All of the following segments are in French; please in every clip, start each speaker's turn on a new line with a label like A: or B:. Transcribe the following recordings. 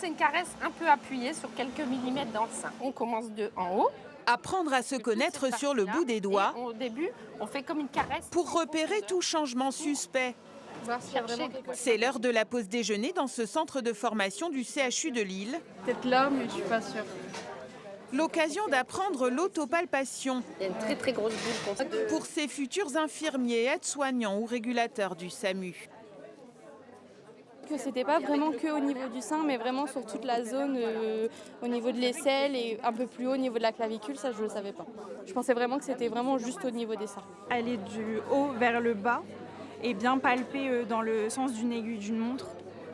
A: c'est une caresse un peu appuyée sur quelques millimètres dans le sein. On commence de en haut.
B: Apprendre à se
A: Toute
B: connaître
A: cette
B: sur le
A: partie-là,
B: bout des
A: et
B: doigts
A: au début, on fait comme une caresse
B: pour
A: en
B: repérer tout
A: profondeur.
B: changement suspect.
C: Voir s'il y a vraiment quelque chose.
B: C'est l'heure de la pause déjeuner dans ce centre de formation du CHU de Lille.
C: Peut-être là, mais je suis pas sûre.
B: L'occasion d'apprendre l'autopalpation
A: Il y a une très très grosse boule comme ça.
B: pour ces futurs infirmiers, aides-soignants ou régulateurs du SAMU.
D: Que c'était pas vraiment que au niveau du sein, mais vraiment sur toute la zone au niveau de l'aisselle et un peu plus haut au niveau de la clavicule, ça je le savais pas. Je pensais vraiment que c'était vraiment juste au niveau des seins.
E: Aller du haut vers le bas et bien palper dans le sens d'une aiguille d'une montre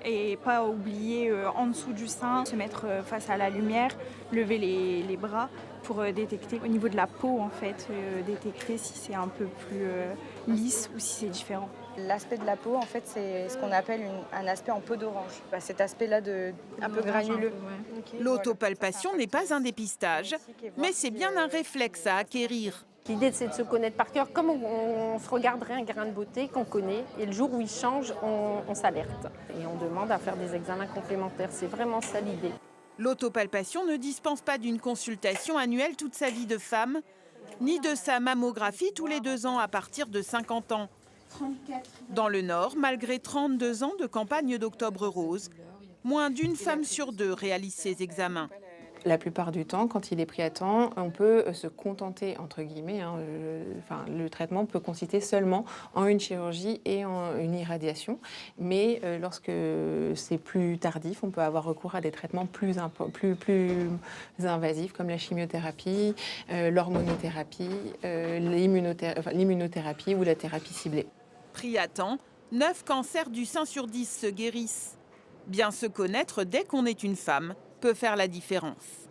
E: et pas oublier en dessous du sein, se mettre face à la lumière, lever les bras pour détecter au niveau de la peau en fait, détecter si c'est un peu plus lisse ou si c'est différent.
F: L'aspect de la peau, en fait, c'est ce qu'on appelle un aspect en peau d'orange. Cet aspect-là un peu granuleux.
B: L'autopalpation n'est pas un dépistage, mais c'est bien un réflexe à acquérir.
A: L'idée, c'est de se connaître par cœur, comme on se regarderait un grain de beauté qu'on connaît. Et le jour où il change, on s'alerte. Et on demande à faire des examens complémentaires. C'est vraiment ça l'idée.
B: L'autopalpation ne dispense pas d'une consultation annuelle toute sa vie de femme, ni de sa mammographie tous les 2 ans à partir de 50 ans. Dans le Nord, malgré 32 ans de campagne d'Octobre Rose, moins d'une femme sur 2 réalise ces examens.
G: La plupart du temps, quand il est pris à temps, on peut se contenter, entre guillemets, le traitement peut consister seulement en une chirurgie et en une irradiation. Mais lorsque c'est plus tardif, on peut avoir recours à des traitements plus invasifs comme la chimiothérapie, l'hormonothérapie, l'immunothérapie ou la thérapie ciblée.
B: Pris à temps, 9 cancers du sein sur 10 se guérissent. Bien se connaître dès qu'on est une femme peut faire la différence.